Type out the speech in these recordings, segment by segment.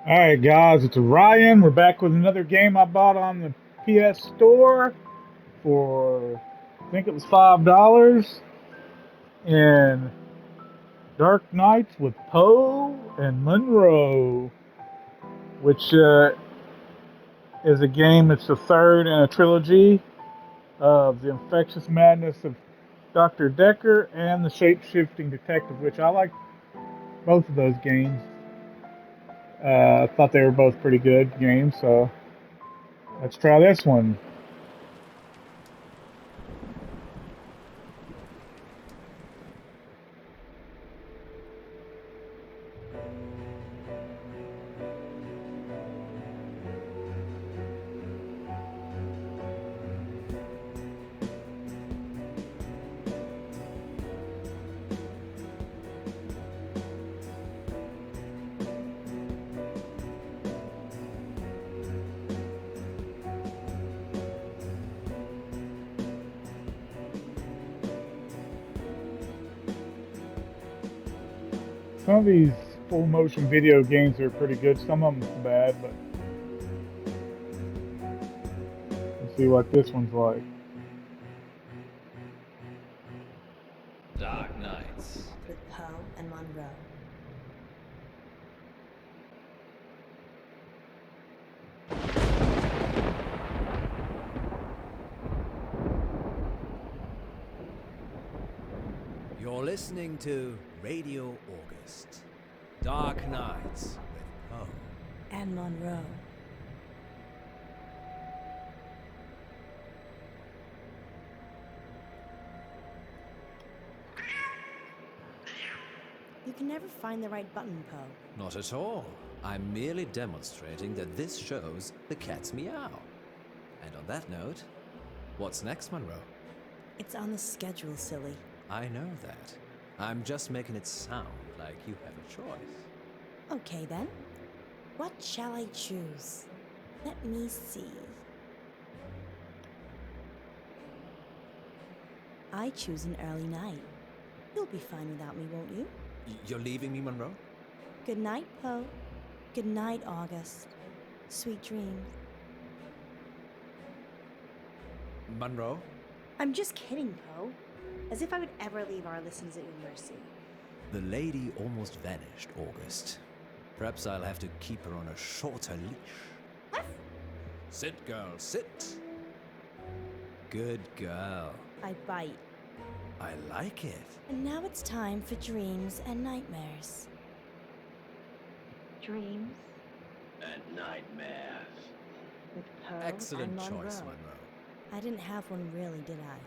Alright, guys, it's Ryan. We're back with another game I bought on the PS Store for, I think it was $5. And Dark Knights with Poe and Munro, which is a game, it's the third in a trilogy of the infectious madness of Dr. Decker and the shape shifting detective, which I like both of those games. I thought they were both pretty good games, so let's try this one. Some of these full motion video games are pretty good. Some of them bad, but let's see what this one's like. Dark Knights. With Poe and Munro. You're listening to Radio August. Dark Knights with Poe. And Munro. You can never find the right button, Poe. Not at all. I'm merely demonstrating that this shows the cat's meow. And on that note, what's next, Munro? It's on the schedule, silly. I know that. I'm just making it sound like you have a choice. Okay, then. What shall I choose? Let me see. I choose an early night. You'll be fine without me, won't you? You're leaving me, Munro? Good night, Poe. Good night, August. Sweet dreams. Munro? I'm just kidding, Poe. As if I would ever leave our listeners at your mercy. The lady almost vanished, August. Perhaps I'll have to keep her on a shorter leash. Sit, girl, sit. Good girl. I bite. I like it. And now it's time for dreams and nightmares. Dreams And nightmares. with Poe Excellent and Munro. choice, Munro. I didn't have one really, did I?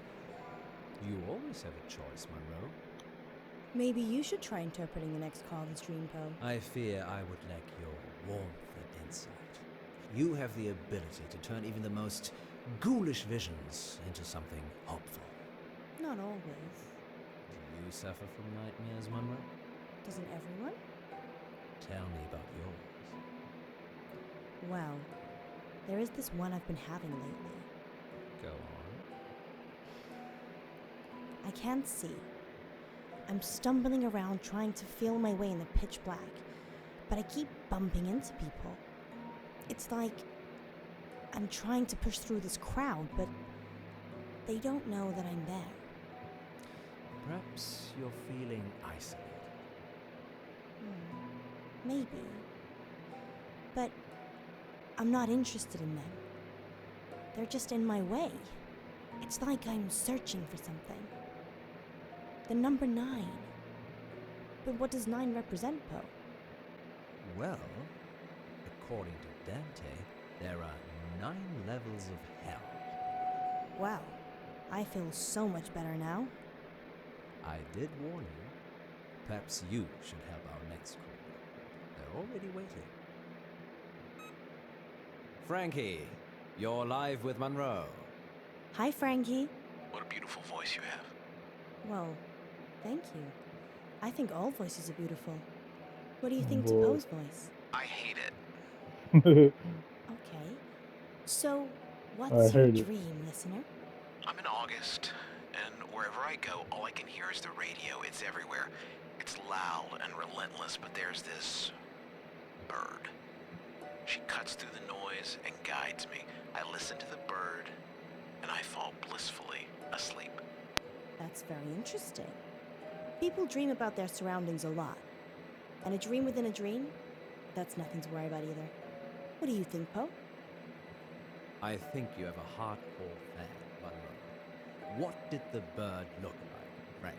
You always have a choice, Munro. Maybe you should try interpreting the next call as dream, Poe. I fear I would lack your warmth and insight. You have the ability to turn even the most ghoulish visions into something hopeful. Not always. Do you suffer from nightmares, Munro? Doesn't everyone? Tell me about yours. Well, there is this one I've been having lately. Go on. I can't see. I'm stumbling around trying to feel my way in the pitch black, but I keep bumping into people. It's like I'm trying to push through this crowd, but they don't know that I'm there. Perhaps you're feeling isolated. Maybe. But I'm not interested in them. They're just in my way. It's like I'm searching for something. The number 9. But what does 9 represent, Poe? Well, according to Dante, there are 9 levels of hell. Wow, I feel so much better now. I did warn you. Perhaps you should help our next crew. They're already waiting. Frankie, you're live with Munro. Hi, Frankie. What a beautiful voice you have. Well, thank you. I think all voices are beautiful. What do you think to Boy. Poe's voice? I hate it. Okay. So, I what's your heard it. dream, listener? I'm in August, and wherever I go, all I can hear is the radio. It's everywhere. It's loud and relentless, but there's this bird. cuts through the noise and guides me. I listen to the bird, and I fall blissfully asleep. That's very interesting. People dream about their surroundings a lot. And a dream within a dream? That's nothing to worry about either. What do you think, Poe? I think you have a hardcore fan, Munro. What did the bird look like, Frankie?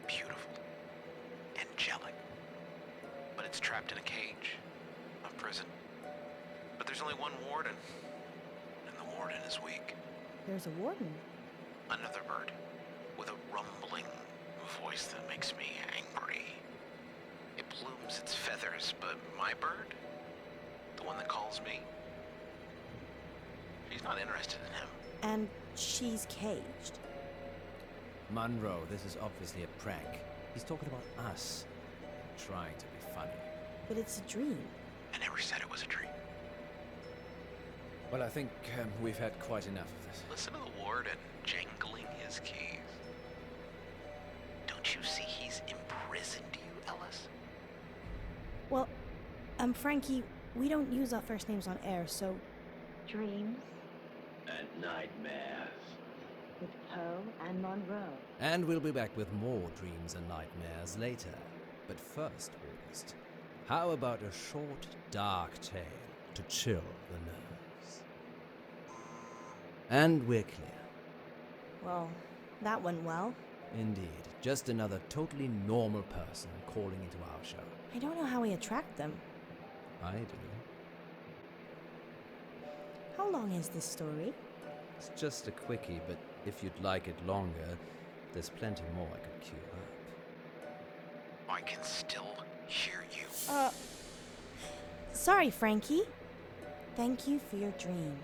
Beautiful. Angelic. But it's trapped in a cage. A prison. But there's only one warden. And the warden is weak. There's a warden. Another bird. With a rumbling voice that makes me angry. It plumes its feathers, but my bird? The one that calls me? She's not interested in him. And she's caged. Munro, this is obviously a prank. He's talking about us. Trying to be funny. But it's a dream. I never said it was a dream. Well, I think we've had quite enough of this. Listen to the warden jangling his keys. Don't you see he's imprisoned you, Ellis? Well, Frankie, we don't use our first names on air, so... Dreams And nightmares. with Poe and Munro. And we'll be back with more dreams and nightmares later. But first, August, how about a short, dark tale to chill the nerves? And we're clear. Well, that went well. Indeed, just another totally normal person calling into our show. I don't know how we attract them. I do. How long is this story? It's just a quickie, but if you'd like it longer, there's plenty more I could queue up. I can still hear you. Sorry, Frankie. Thank you for your dream.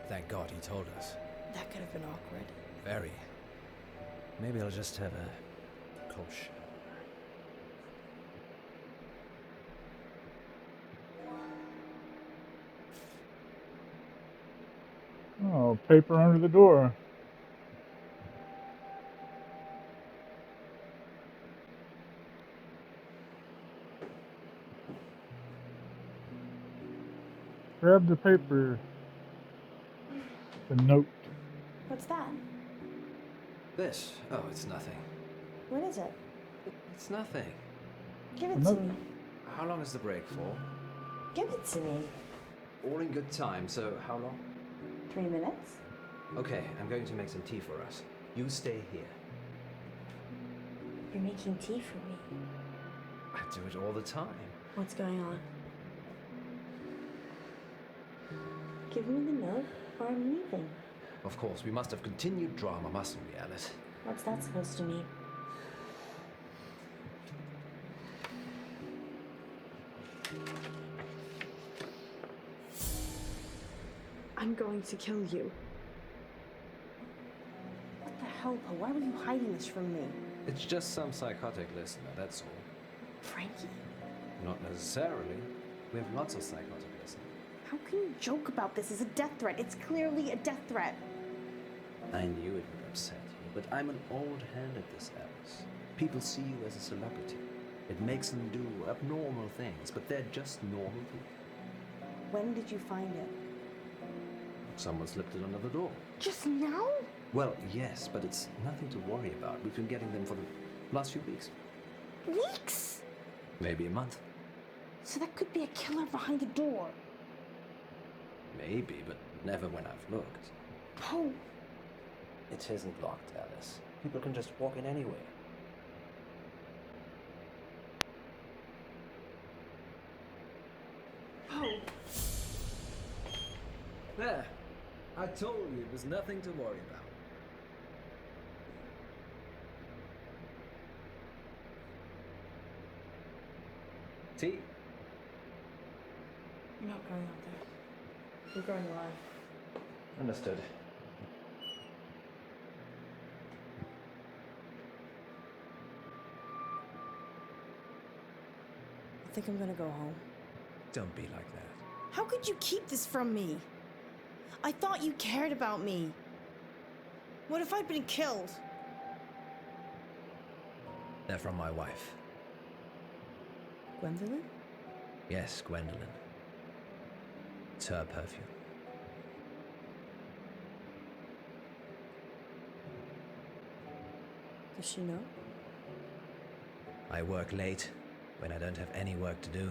Thank God he told us. That could have been awkward. Very. Maybe I'll just have a cold shower. Oh, paper under the door. Grab the paper. The note. What's that? This? Oh, it's nothing. What is it? It's nothing. Give it Another- to me. How long is the break for? Give it to me. All in good time, so how long? 3 minutes? Okay, I'm going to make some tea for us. You stay here. You're making tea for me. I do it all the time. What's going on? Give me the note or I'm leaving. Of course, we must have continued drama, mustn't we, Alice? What's that supposed to mean? I'm going to kill you. What the hell, Poe? Why were you hiding this from me? It's just some psychotic listener, that's all. Frankie, Not necessarily. We have lots of psychotic listeners. how can you joke about this as a death threat? It's clearly a death threat. I knew it would upset you, but I'm an old hand at this, Alice. People see you as a celebrity. It makes them do abnormal things, but they're just normal people. When did you find it? Someone slipped it under the door. Just now? Well, yes, but it's nothing to worry about. We've been getting them for the last few weeks. Weeks? Maybe a month. So that could be a killer behind the door. Maybe, but never when I've looked. Poe, It isn't locked, Alice. People can just walk in anywhere. Poe. There. I told you it was nothing to worry about. Tea? You're not going out there. You're going live. Understood. I think I'm gonna go home. Don't be like that. How could you keep this from me? I thought you cared about me. What if I'd been killed? They're from my wife. Gwendolyn? Yes, Gwendolyn. It's her perfume. Does she know? I work late when I don't have any work to do,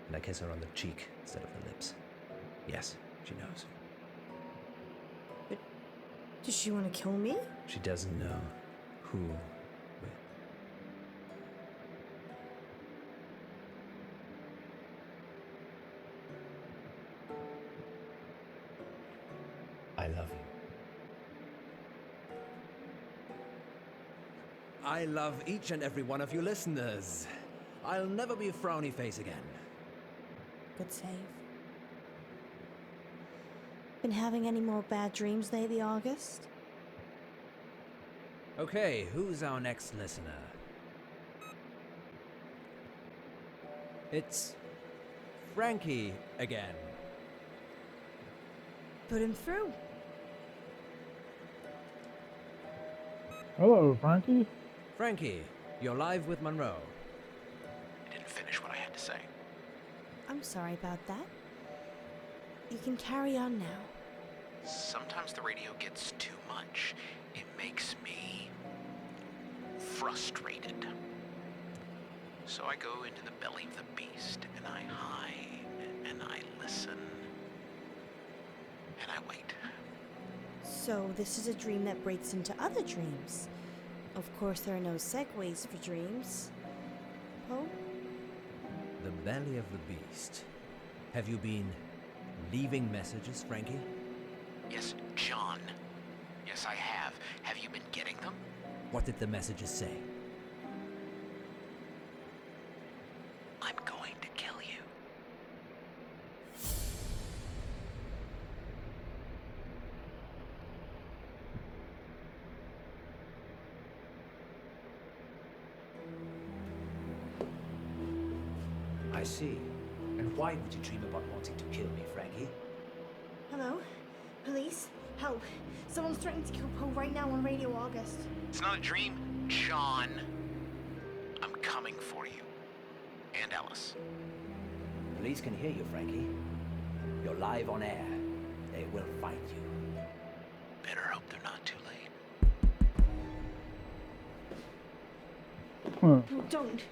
and I kiss her on the cheek instead of the lips. Yes, she knows. But does she want to kill me? She doesn't know who with. I love you. I love each and every one of you listeners. I'll never be a frowny face again. Good save. Been having any more bad dreams lately, August? Okay, who's our next listener? It's Frankie again. Put him through. Hello, Frankie. Frankie, you're live with Munro. I didn't finish what I had to say. I'm sorry about that. You can carry on now. Sometimes the radio gets too much. It makes me frustrated. So I go into the belly of the beast, and I hide, and I listen, and I wait. So this is a dream that breaks into other dreams. Of course, there are no segues for dreams. Poe? The belly of the beast. Have you been leaving messages, Frankie? Yes, John. Yes, I have. Have you been getting them? What did the messages say? I'm going to kill you. I see. And why would you dream about wanting to kill me, Frankie? Hello? Police? Help. Someone's threatening to kill Poe right now on Radio August. It's not a dream, John. I'm coming for you. And Alice. Police can hear you, Frankie. You're live on air. They will find you. Better hope they're not too late. Huh. No, don't.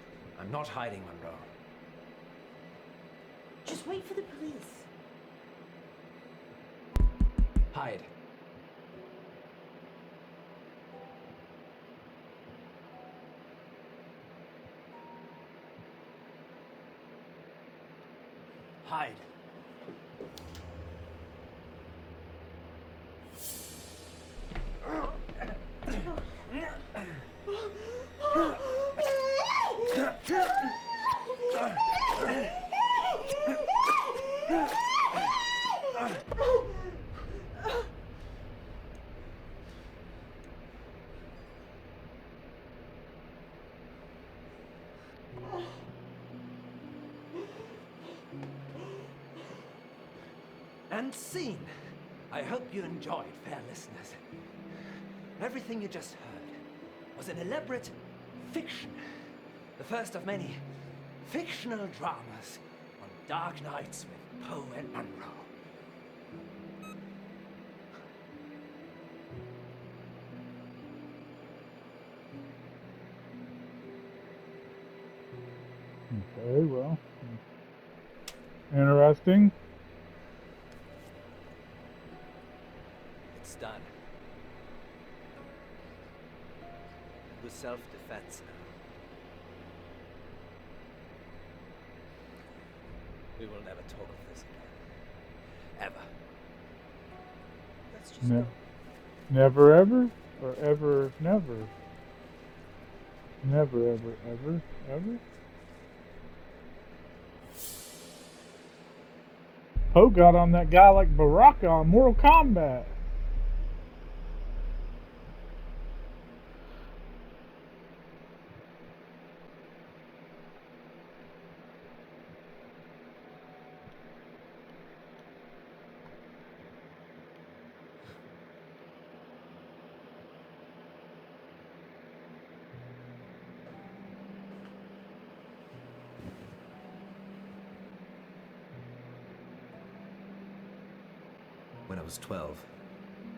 I'm not hiding, Munro. Just wait for the police. Hide. Hide. And scene. I hope you enjoyed, fair listeners. Everything you just heard was an elaborate fiction. The first of many fictional dramas on dark nights with Poe and Munro. Okay, well, interesting. It's done. It was self-defense now. We will never talk of this again. Ever. Let's just Ne- go. Never ever? Or ever never? Never ever ever ever? Poe got on that guy like Baraka on Mortal Kombat. When I was 12,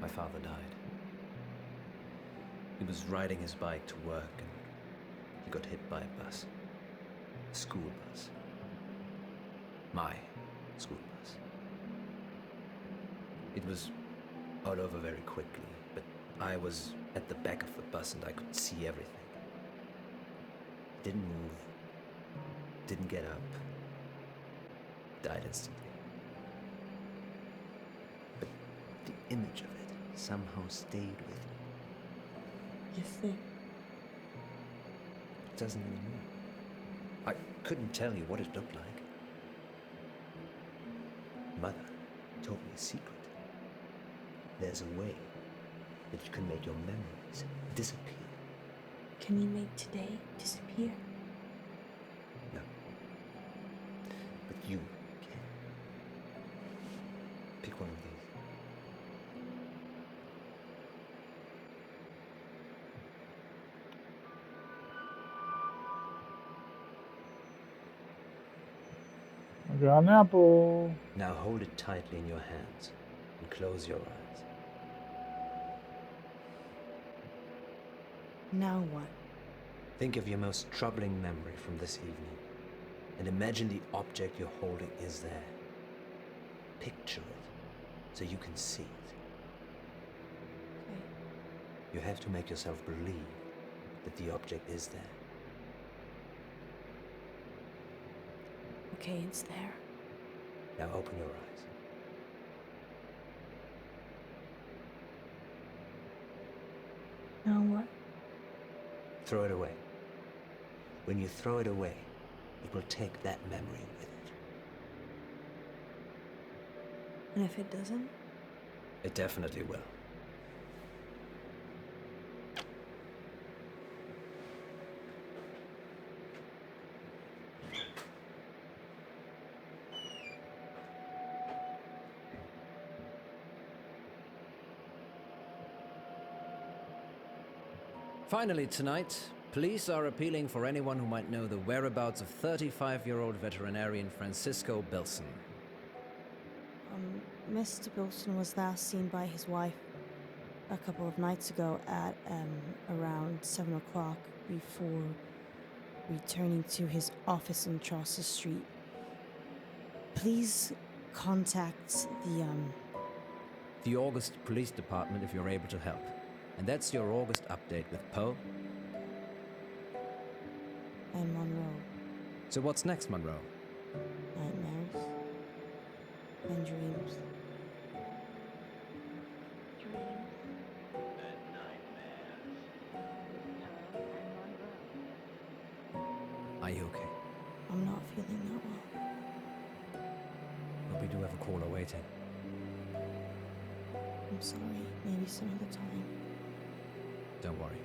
my father died. He was riding his bike to work and he got hit by a bus. A school bus. My school bus. It was all over very quickly, but I was at the back of the bus and I could see everything. Didn't move. Didn't get up. Died instantly. But the image of it somehow stayed with me. You think? It doesn't anymore. I couldn't tell you what it looked like. Mother told me a secret. There's a way that you can make your memories disappear. Can you make today disappear? No. But you can. Pick one of these. I got an apple. Now hold it tightly in your hands and close your eyes. Now what? Think of your most troubling memory from this evening and imagine the object you're holding is there. Picture it so you can see it. Okay. You have to make yourself believe that the object is there. Okay, it's there. Now open your eyes. Now what? Throw it away. When you throw it away, it will take that memory with it. And if it doesn't? It definitely will. Finally tonight, police are appealing for anyone who might know the whereabouts of 35-year-old veterinarian Francisco Bilson. Mr. Bilson was last seen by his wife a couple of nights ago at around 7 o'clock before returning to his office on Chaucer Street. Please contact The August Police Department if you're able to help. And that's your August update with Poe. and Munro. So what's next, Munro? Nightmares and dreams. Dreams And nightmares. with Poe and Munro. Are you okay? I'm not feeling that well. But we do have a caller waiting. I'm sorry. Maybe some other time. Don't worry.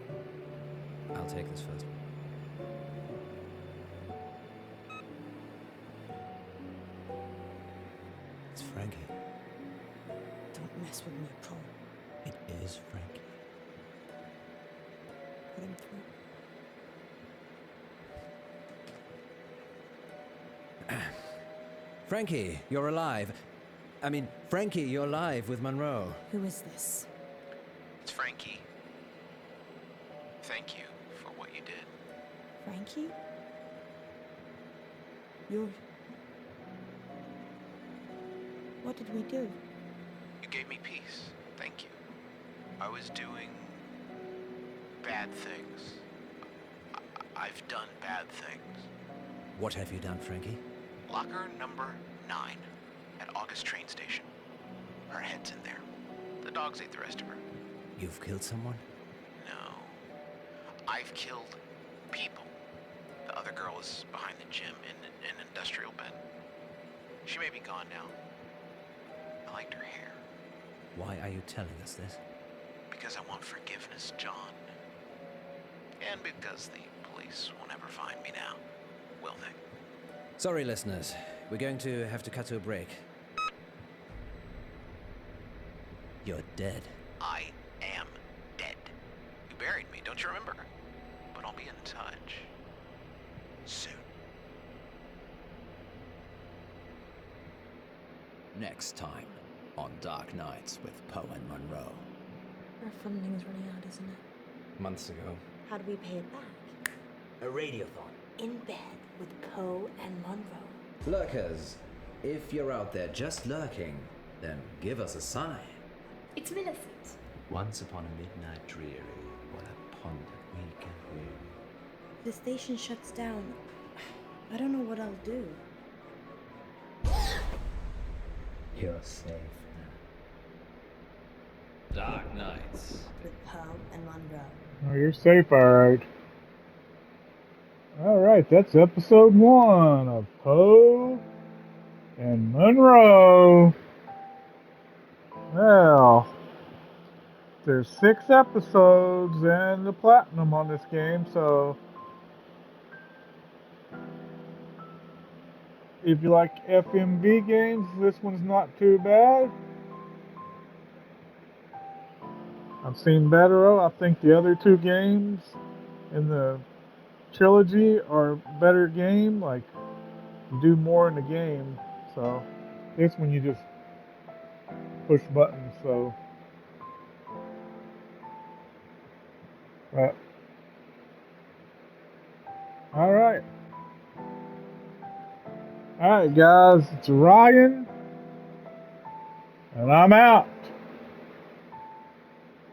I'll take this first one. It's Frankie. Don't mess with me, Poe. It is Frankie. Put him through. Frankie, you're alive. Frankie, you're live with Munro. Who is this? It's Frankie. Thank you for what you did. Frankie? You're... What did we do? You gave me peace. Thank you. I was doing bad things. I've done bad things. What have you done, Frankie? Locker number 9 at August train station. Her head's in there. The dogs ate the rest of her. You've killed someone? No. I've killed people. The other girl is behind the gym in an industrial bed. She may be gone now. I liked her hair. Why are you telling us this? Because I want forgiveness, John. And because the police will never find me now, will they? Sorry, listeners. We're going to have to cut to a break. You're dead. I am dead. You buried me, don't you remember? But I'll be in touch. Soon. Next time on Dark Nights with Poe and Munro. Our funding's running out, isn't it? Months ago. How do we pay it back? A radiothon. In bed with Poe and Munro. Lurkers, if you're out there just lurking, then give us a sign. It's Millicent. Once upon a midnight dreary, what I pondered week and weary. The station shuts down. I don't know what I'll do. You're safe now. Dark Nights. With Poe and Munro. Oh, you're safe, alright. Alright, that's episode 1 of Poe and Munro. Well, there's 6 episodes and the platinum on this game, so if you like FMV games, this one's not too bad. I've seen better. I think the other 2 games in the trilogy are better game. Like, you do more in the game. So this one you just push buttons. So, but all right, guys. It's Ryan, and I'm out.